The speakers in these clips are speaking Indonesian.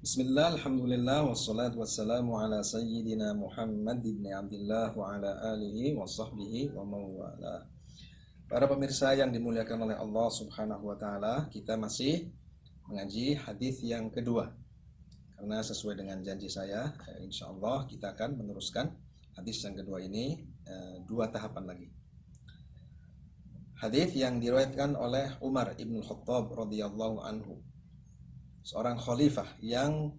Bismillah, alhamdulillah, wassalatu wassalamu ala sayyidina Muhammad ibn Abdullah wa ala alihi wa sahbihi wa mawala. Para pemirsa yang dimuliakan oleh Allah subhanahu wa ta'ala, kita masih mengaji hadis yang kedua. Karena sesuai dengan janji saya, insya Allah kita akan meneruskan hadis yang kedua ini dua tahapan lagi. Hadis yang diriwayatkan oleh Umar ibn Khattab radhiyallahu anhu, seorang khalifah yang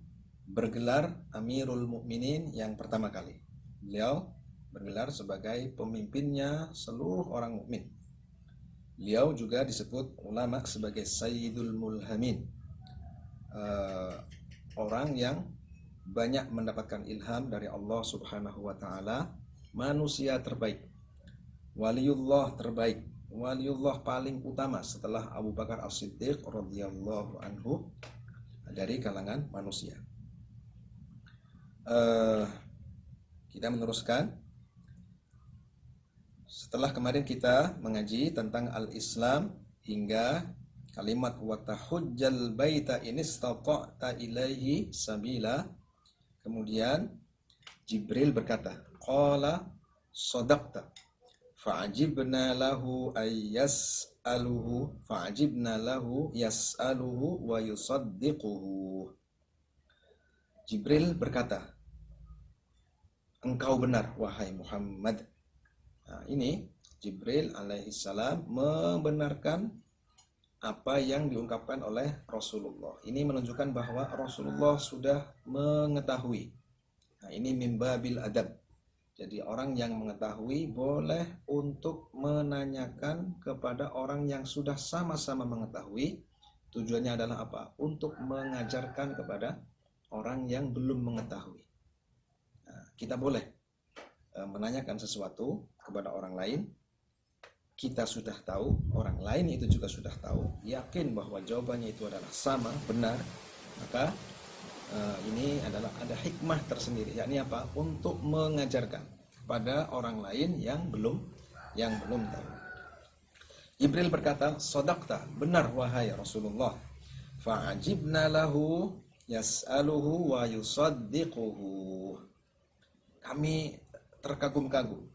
bergelar Amirul Mukminin yang pertama kali. Beliau bergelar sebagai pemimpinnya seluruh orang mukmin. Beliau juga disebut ulama sebagai Sayyidul Mulhamin, orang yang banyak mendapatkan ilham dari Allah Subhanahu wa ta'ala, manusia terbaik, waliullah terbaik, waliullah paling utama setelah Abu Bakar As-Siddiq radhiyallahu anhu dari kalangan manusia. Kita meneruskan. Setelah kemarin kita mengaji tentang al-Islam hingga kalimat wa tahujjal baita in istata'ta ilaihi sabila. Kemudian Jibril berkata, qala sadaqta fa'ajibna lahu yas'aluhu wa yusaddiquhu. Jibril berkata, engkau benar wahai Muhammad. Nah, ini Jibril alaihissalam membenarkan apa yang diungkapkan oleh Rasulullah. Ini menunjukkan bahwa Rasulullah sudah mengetahui. Nah, ini mimbabil adab. Jadi orang yang mengetahui boleh untuk menanyakan kepada orang yang sudah sama-sama mengetahui. Tujuannya adalah apa? Untuk mengajarkan kepada orang yang belum mengetahui. Nah, kita boleh menanyakan sesuatu kepada orang lain. Kita sudah tahu, orang lain itu juga sudah tahu, yakin bahwa jawabannya itu adalah sama, benar. Maka ini adalah ada hikmah tersendiri, yakni apa? Untuk mengajarkan kepada orang lain yang belum tahu. Jibril berkata, "Shadaqta, benar wahai Rasulullah." Fa'ajibna lahu yas'aluhu wa yusaddiquhu. Kami terkagum-kagum.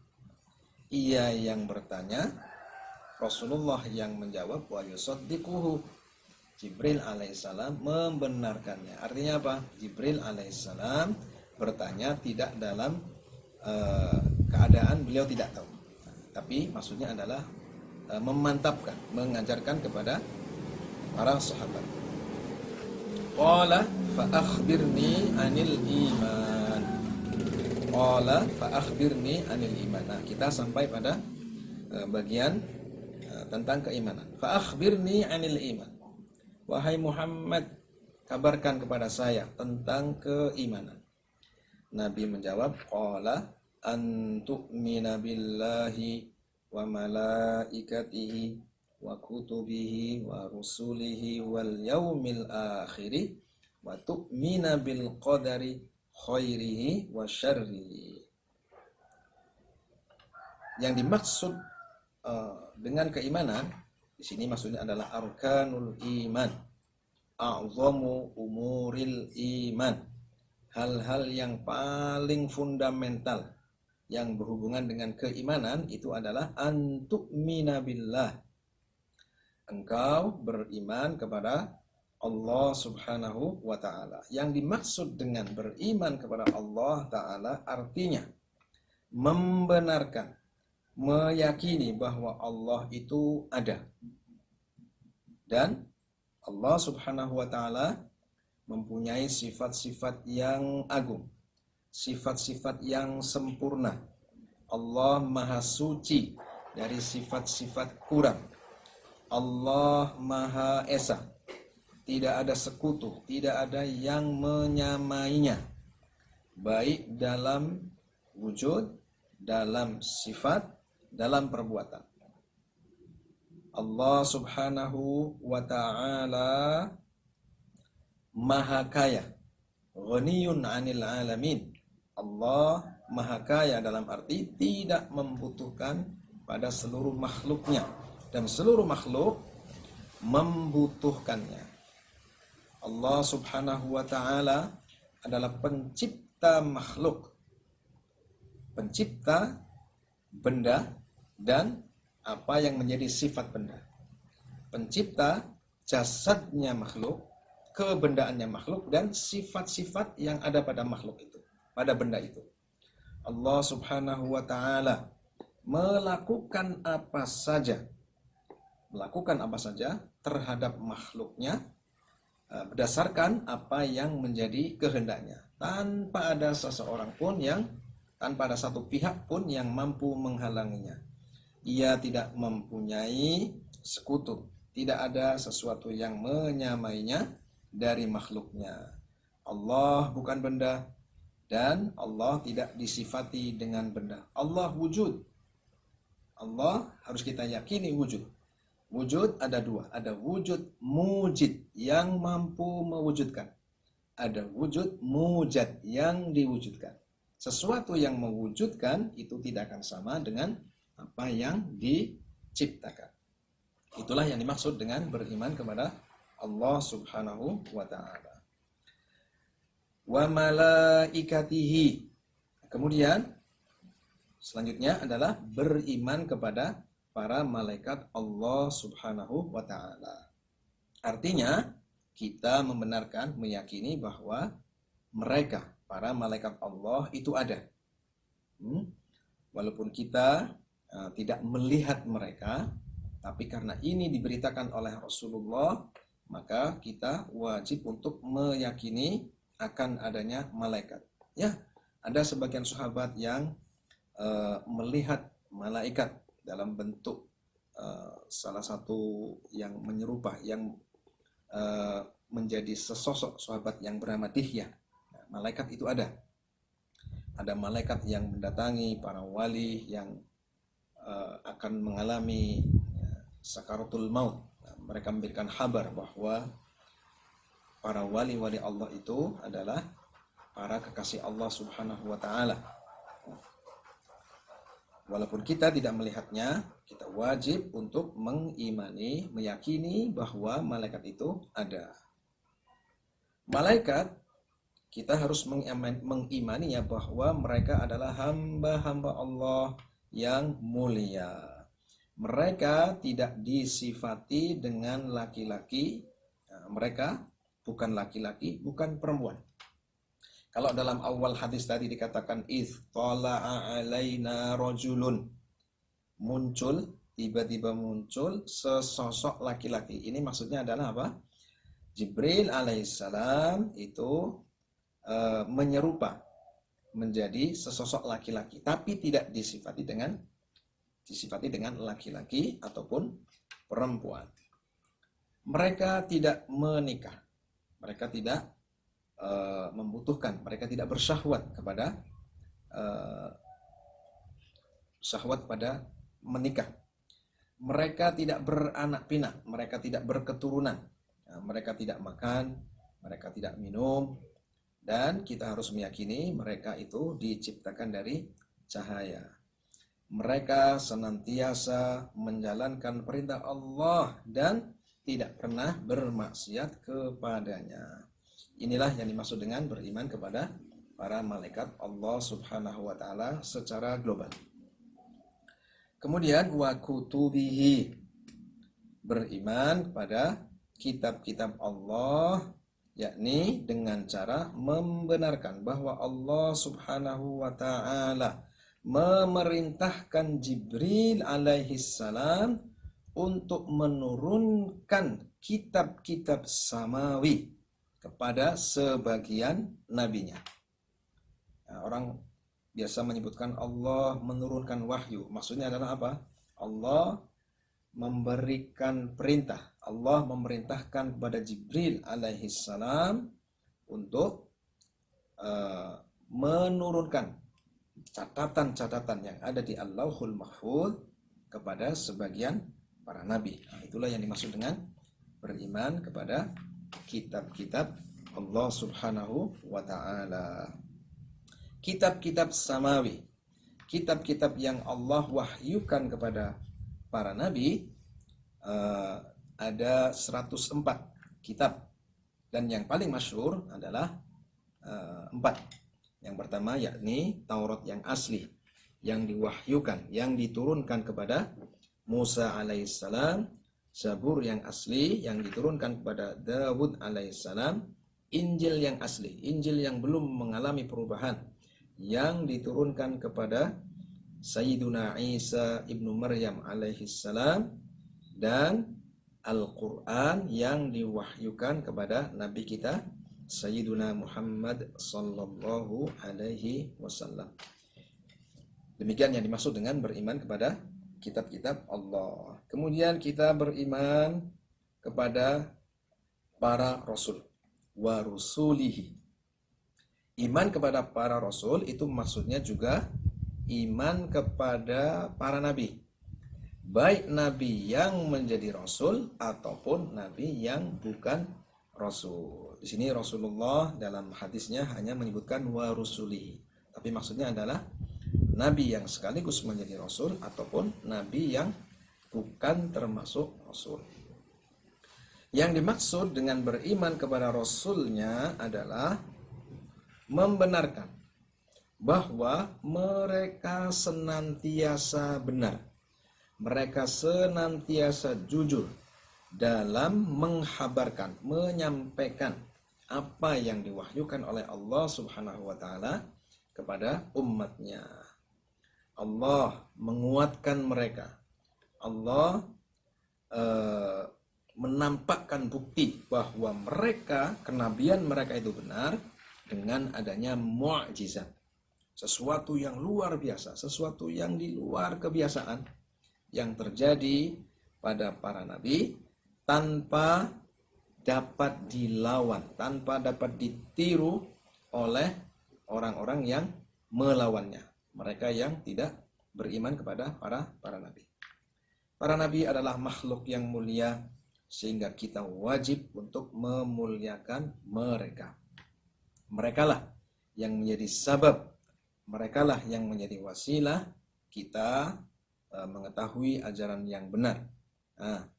Ia yang bertanya, Rasulullah yang menjawab, wa yusaddiquhu. Jibril alaihissalam membenarkannya. Artinya apa? Jibril alaihissalam bertanya tidak dalam keadaan beliau tidak tahu, tapi maksudnya adalah memantapkan, mengajarkan kepada para sahabat. Qala fa akhbirni anil iman. Qala fa akhbirni anil iman. Nah, kita sampai pada bagian tentang keimanan. Fa akhbirni anil iman. Wahai Muhammad, kabarkan kepada saya tentang keimanan. Nabi menjawab, qala an tu'mina billahi wa malaikatihi wa kutubihi wa rusulihi wal yaumil akhiri wa tu'mina bil qadari khairihi wa syarrihi. Yang dimaksud dengan keimanan di sini maksudnya adalah arkanul iman, a'zamu umuril iman, hal-hal yang paling fundamental yang berhubungan dengan keimanan itu adalah antu'mina billah. Engkau beriman kepada Allah Subhanahu wa ta'ala. Yang dimaksud dengan beriman kepada Allah ta'ala artinya membenarkan, meyakini bahwa Allah itu ada. Dan Allah Subhanahu wa ta'ala mempunyai sifat-sifat yang agung, sifat-sifat yang sempurna. Allah Maha Suci dari sifat-sifat kurang. Allah Maha Esa, tidak ada sekutu, tidak ada yang menyamainya, baik dalam wujud, dalam sifat, dalam perbuatan. Allah Subhanahu wa ta'ala Maha Kaya, ghaniyun 'anil 'alamin. Allah Maha Kaya dalam arti tidak membutuhkan pada seluruh makhluknya, dan seluruh makhluk membutuhkannya. Allah Subhanahu wa taala adalah pencipta makhluk, pencipta benda dan apa yang menjadi sifat benda. Pencipta jasadnya makhluk, kebendaannya makhluk, dan sifat-sifat yang ada pada makhluk itu, pada benda itu. Allah Subhanahu wa taala melakukan apa saja terhadap makhluknya berdasarkan apa yang menjadi kehendaknya, tanpa ada satu pihak pun yang mampu menghalanginya. Ia tidak mempunyai sekutu, tidak ada sesuatu yang menyamainya dari makhluknya. Allah bukan benda dan Allah tidak disifati dengan benda. Allah wujud. Allah harus kita yakini wujud. Wujud ada dua, ada wujud mujid yang mampu mewujudkan, ada wujud mujad yang diwujudkan. Sesuatu yang mewujudkan itu tidak akan sama dengan apa yang diciptakan. Itulah yang dimaksud dengan beriman kepada Allah Subhanahu wa taala. Wa malaikatihi. Kemudian selanjutnya adalah beriman kepada para malaikat Allah Subhanahu wa taala. Artinya kita membenarkan, meyakini bahwa mereka, para malaikat Allah itu ada. Walaupun kita tidak melihat mereka, tapi karena ini diberitakan oleh Rasulullah, maka kita wajib untuk meyakini akan adanya malaikat. Ya, ada sebagian sahabat yang melihat malaikat dalam bentuk salah satu yang menyerupai, yang menjadi sesosok sahabat yang bernama Dihyah. Nah, malaikat itu ada. Ada malaikat yang mendatangi para wali yang akan mengalami sakaratul maut. Nah, mereka memberikan kabar bahwa para wali-wali Allah itu adalah para kekasih Allah Subhanahu wa taala. Walaupun kita tidak melihatnya, kita wajib untuk mengimani, meyakini bahwa malaikat itu ada. Malaikat, kita harus mengimaninya bahwa mereka adalah hamba-hamba Allah yang mulia. Mereka tidak disifati dengan laki-laki. Nah, mereka bukan laki-laki, bukan perempuan. Kalau dalam awal hadis tadi dikatakan iz tala'a alaina rajulun, muncul, tiba-tiba muncul sesosok laki-laki. Ini maksudnya adalah apa? Jibril alaihissalam itu menyerupa menjadi sesosok laki-laki, tapi tidak disifati dengan laki-laki ataupun perempuan. Mereka tidak menikah. Mereka tidak membutuhkan, mereka tidak bersyahwat kepada syahwat pada menikah. Mereka tidak beranak pinak, mereka tidak berketurunan, mereka tidak makan, mereka tidak minum, dan kita harus meyakini mereka itu diciptakan dari cahaya. Mereka senantiasa menjalankan perintah Allah dan tidak pernah bermaksiat kepadanya. Inilah yang dimaksud dengan beriman kepada para malaikat Allah Subhanahu wa taala secara global. Kemudian wa kutubihi, beriman kepada kitab-kitab Allah, yakni dengan cara membenarkan bahwa Allah Subhanahu wa taala memerintahkan Jibril alaihi salam untuk menurunkan kitab-kitab samawi kepada sebagian nabinya. Nah, orang biasa menyebutkan Allah menurunkan wahyu. Maksudnya adalah apa? Allah memberikan perintah. Allah memerintahkan kepada Jibril alaihi salam untuk menurunkan catatan-catatan yang ada di Allahul Mahfuz kepada sebagian para nabi. Nah, itulah yang dimaksud dengan beriman kepada kitab-kitab Allah Subhanahu wa taala. Kitab-kitab samawi, kitab-kitab yang Allah wahyukan kepada para nabi, ada 104 kitab Dan yang paling masyhur adalah 4. Yang pertama yakni Taurat yang asli, yang diwahyukan, yang diturunkan kepada Musa alaihissalam, Zabur yang asli yang diturunkan kepada Dawud alaihissalam, Injil yang asli, Injil yang belum mengalami perubahan, yang diturunkan kepada Sayyiduna Isa ibnu Maryam alaihissalam, dan Al-Quran yang diwahyukan kepada Nabi kita Sayyiduna Muhammad sallallahu alaihi wasallam. Demikian yang dimaksud dengan beriman kepada kitab-kitab Allah. Kemudian kita beriman kepada para rasul wa rusulihi. Iman kepada para rasul itu maksudnya juga iman kepada para nabi. Baik nabi yang menjadi rasul ataupun nabi yang bukan rasul. Di sini Rasulullah dalam hadisnya hanya menyebutkan wa rusulihi. Tapi maksudnya adalah nabi yang sekaligus menjadi rasul ataupun nabi yang bukan termasuk rasul. Yang dimaksud dengan beriman kepada rasulnya adalah membenarkan bahwa mereka senantiasa benar, mereka senantiasa jujur dalam menghabarkan, menyampaikan apa yang diwahyukan oleh Allah Subhanahu wa taala kepada umatnya. Allah menguatkan mereka. Allah menampakkan bukti bahwa mereka, kenabian mereka itu benar dengan adanya mukjizat. Sesuatu yang luar biasa, sesuatu yang di luar kebiasaan yang terjadi pada para nabi tanpa dapat dilawan, tanpa dapat ditiru oleh orang-orang yang melawannya. Mereka yang tidak beriman kepada para nabi. Para nabi adalah makhluk yang mulia sehingga kita wajib untuk memuliakan mereka. Merekalah yang menjadi sabab, merekalah yang menjadi wasilah kita mengetahui ajaran yang benar. Nah,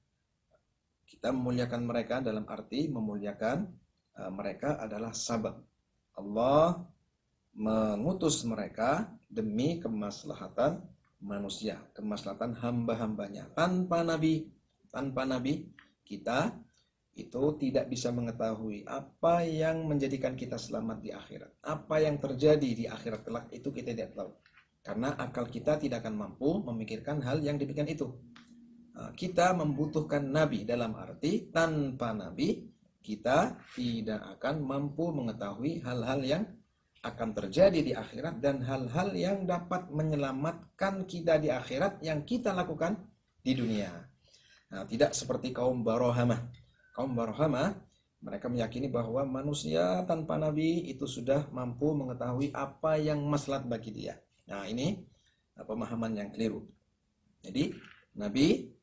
kita memuliakan mereka dalam arti memuliakan mereka adalah sabab. Allah mengutus mereka demi kemaslahatan manusia, kemaslahatan hamba-hambanya. Tanpa nabi kita itu tidak bisa mengetahui apa yang menjadikan kita selamat di akhirat. Apa yang terjadi di akhirat kelak itu kita tidak tahu. Karena akal kita tidak akan mampu memikirkan hal yang demikian itu. Kita membutuhkan nabi dalam arti tanpa nabi kita tidak akan mampu mengetahui hal-hal yang akan terjadi di akhirat dan hal-hal yang dapat menyelamatkan kita di akhirat yang kita lakukan di dunia. Nah, tidak seperti kaum Barohamah. Kaum Barohamah, mereka meyakini bahwa manusia tanpa nabi itu sudah mampu mengetahui apa yang maslahat bagi dia. Nah, ini pemahaman yang keliru. Jadi, nabi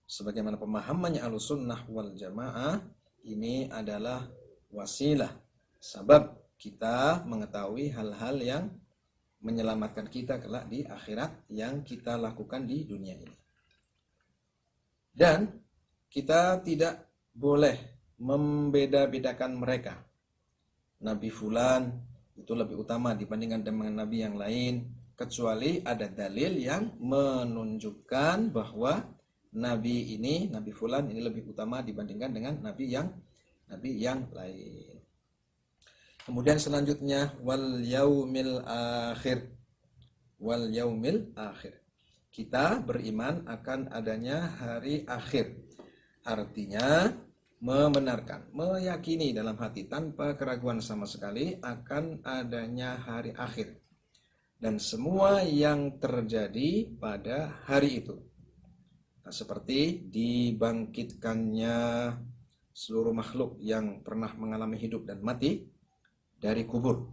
sebagaimana pemahamannya Ahlussunnah wal Jamaah ini adalah wasilah, sabab kita mengetahui hal-hal yang menyelamatkan kita kelak di akhirat yang kita lakukan di dunia ini. Dan kita tidak boleh membeda-bedakan mereka. Nabi fulan itu lebih utama dibandingkan dengan nabi yang lain, kecuali ada dalil yang menunjukkan bahwa nabi ini, nabi fulan ini lebih utama dibandingkan dengan nabi yang lain. Kemudian selanjutnya wal yaumil akhir. Wal yaumil akhir. Kita beriman akan adanya hari akhir. Artinya membenarkan, meyakini dalam hati tanpa keraguan sama sekali akan adanya hari akhir dan semua yang terjadi pada hari itu. Nah, seperti dibangkitkannya seluruh makhluk yang pernah mengalami hidup dan mati dari kubur.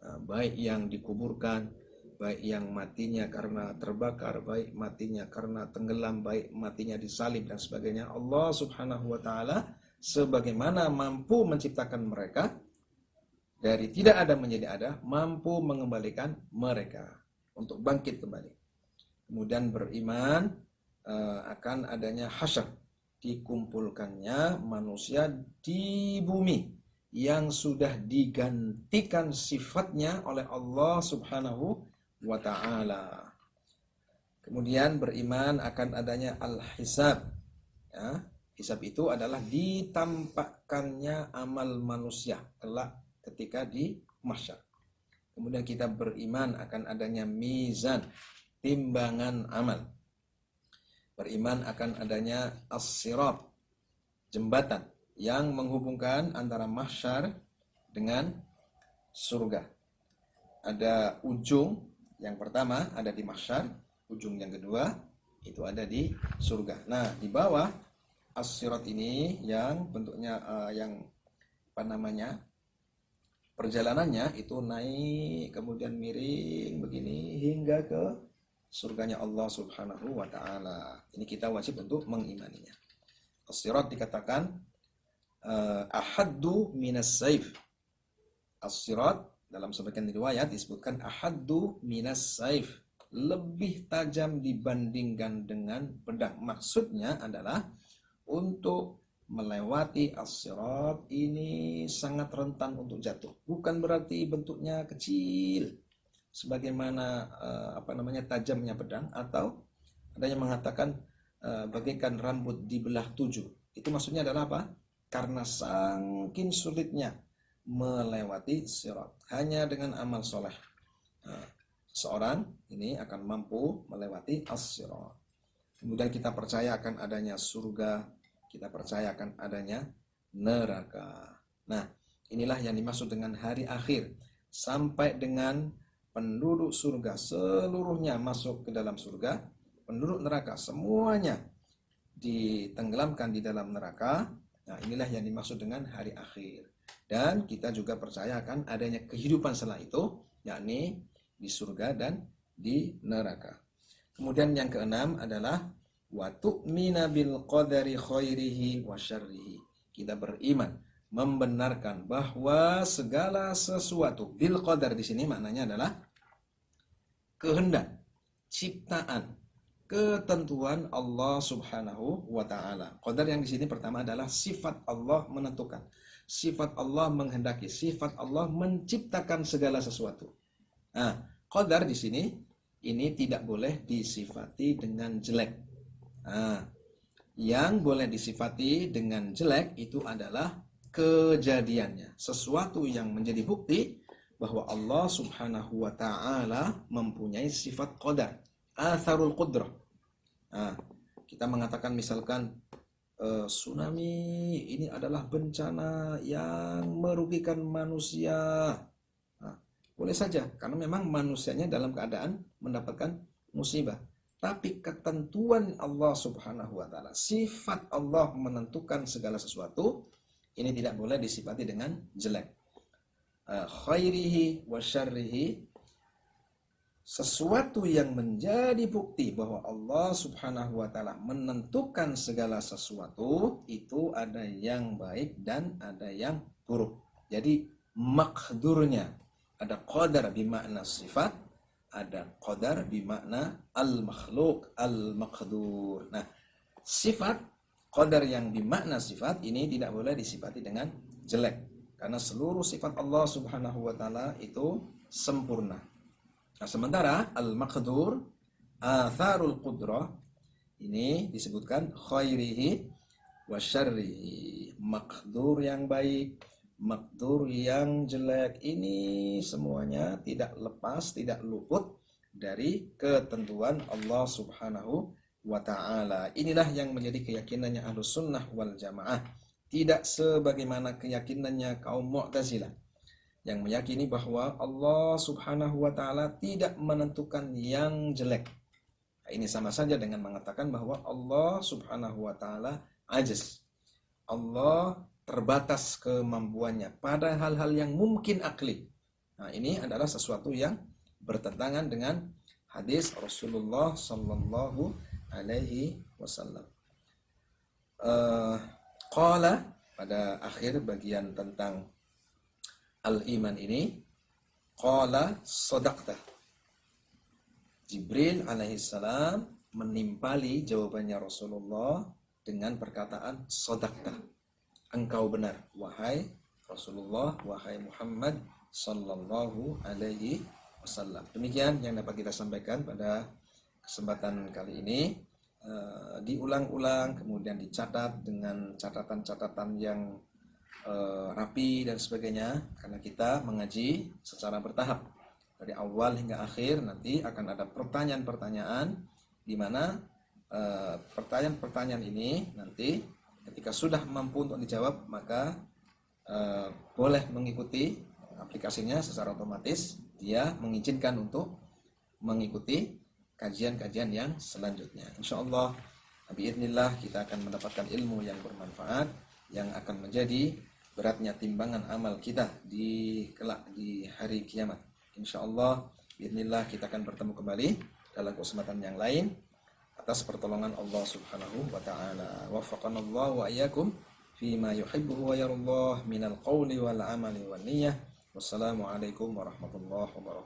Nah, baik yang dikuburkan, baik yang matinya karena terbakar, baik matinya karena tenggelam, baik matinya disalib dan sebagainya. Allah Subhanahu wa taala sebagaimana mampu menciptakan mereka dari tidak ada menjadi ada, mampu mengembalikan mereka untuk bangkit kembali. Kemudian beriman akan adanya hasyar, dikumpulkannya manusia di bumi yang sudah digantikan sifatnya oleh Allah Subhanahu wa ta'ala. Kemudian beriman akan adanya al-hisab. Ya, hisab itu adalah ditampakkannya amal manusia kelak ketika di mahsyar. Kemudian kita beriman akan adanya mizan, timbangan amal. Beriman akan adanya as-sirat, jembatan yang menghubungkan antara mahsyar dengan surga. Ada ujung yang pertama ada di mahsyar, ujung yang kedua itu ada di surga. Nah, di bawah as-sirat ini yang bentuknya perjalanannya itu naik kemudian miring begini hingga ke surganya Allah Subhanahu wa ta'ala. Ini kita wajib untuk mengimaninya. As-sirat dikatakan ahaddu minas saif. As-sirat dalam sebagian riwayat disebutkan ahaddu minas saif, lebih tajam dibandingkan dengan pedang. Maksudnya adalah untuk melewati as-sirat ini sangat rentan untuk jatuh. Bukan berarti bentuknya kecil sebagaimana tajamnya pedang, atau ada yang mengatakan bagaikan rambut dibelah 7. Itu maksudnya adalah apa? Karena saking sulitnya melewati sirat. Hanya dengan amal soleh seorang ini akan mampu melewati as-sirat. Kemudian kita percaya akan adanya surga, kita percaya akan adanya neraka. Nah, inilah yang dimaksud dengan hari akhir. Sampai dengan penduduk surga seluruhnya masuk ke dalam surga, penduduk neraka semuanya ditenggelamkan di dalam neraka. Nah, inilah yang dimaksud dengan hari akhir. Dan kita juga percaya akan adanya kehidupan setelah itu, yakni di surga dan di neraka. Kemudian yang keenam adalah wa tu'mina bil qadari khairihi wa syarrihi. Kita beriman, membenarkan bahwa segala sesuatu, bil qadar di sini maknanya adalah kehendak, ciptaan, ketentuan Allah Subhanahu wa ta'ala. Qadar yang di sini pertama adalah sifat Allah menentukan, sifat Allah menghendaki, sifat Allah menciptakan segala sesuatu. Nah, qadar di sini ini tidak boleh disifati dengan jelek. Nah, yang boleh disifati dengan jelek itu adalah kejadiannya, sesuatu yang menjadi bukti bahwa Allah Subhanahu wa ta'ala mempunyai sifat qadar, atharul qudrah. Nah, kita mengatakan misalkan tsunami ini adalah bencana yang merugikan manusia. Nah, boleh saja karena memang manusianya dalam keadaan mendapatkan musibah. Tapi ketentuan Allah Subhanahu wa ta'ala, sifat Allah menentukan segala sesuatu, ini tidak boleh disifati dengan jelek. Khairihi wa syarrihi, sesuatu yang menjadi bukti bahwa Allah Subhanahu wa ta'ala menentukan segala sesuatu, itu ada yang baik dan ada yang buruk. Jadi makdurnya, ada qadar bimakna sifat, ada qadar bimakna al-makhluk, al-maqdur. Nah, sifat qadar yang bimakna sifat ini tidak boleh disifati dengan jelek, karena seluruh sifat Allah Subhanahu wa ta'ala itu sempurna. Nah, sementara al-maqdur, atharul qudrah, ini disebutkan khairihi wa syarrihi. Maqdur yang baik, maqdur yang jelek, ini semuanya tidak lepas, tidak luput dari ketentuan Allah Subhanahu wa ta'ala. Inilah yang menjadi keyakinannya Ahlus Sunnah wal Jamaah. Tidak sebagaimana keyakinannya kaum Mu'tazilah yang meyakini bahwa Allah Subhanahu wa ta'ala tidak menentukan yang jelek. Nah, ini sama saja dengan mengatakan bahwa Allah Subhanahu wa ta'ala ajiz. Allah terbatas kemampuannya pada hal-hal yang mungkin akli. Nah, ini adalah sesuatu yang bertentangan dengan hadis Rasulullah sallallahu alaihi wasallam. Qala, pada akhir bagian tentang al-iman ini, qala sadaqta. Jibril alaihissalam menimpali jawabannya Rasulullah dengan perkataan sodakta, engkau benar wahai Rasulullah, wahai Muhammad sallallahu alaihi wasallam. Demikian yang dapat kita sampaikan pada kesempatan kali ini. Diulang-ulang, kemudian dicatat dengan catatan-catatan yang rapi dan sebagainya, karena kita mengaji secara bertahap dari awal hingga akhir. Nanti akan ada pertanyaan-pertanyaan di mana pertanyaan-pertanyaan ini nanti ketika sudah mampu untuk dijawab, maka boleh mengikuti aplikasinya secara otomatis. Dia mengizinkan untuk mengikuti kajian-kajian yang selanjutnya. Insyaallah, biidznillah kita akan mendapatkan ilmu yang bermanfaat, yang akan menjadi beratnya timbangan amal kita di kelak di hari kiamat. Insyaallah, biidznillah kita akan bertemu kembali dalam kesempatan yang lain atas pertolongan Allah Subhanahu wa taala. Waffaqanallahu wa iyyakum fima yuhibbu wa yardah minal qawli wal amali wan niyyah. Wassalamualaikum warahmatullahi wabarakatuh.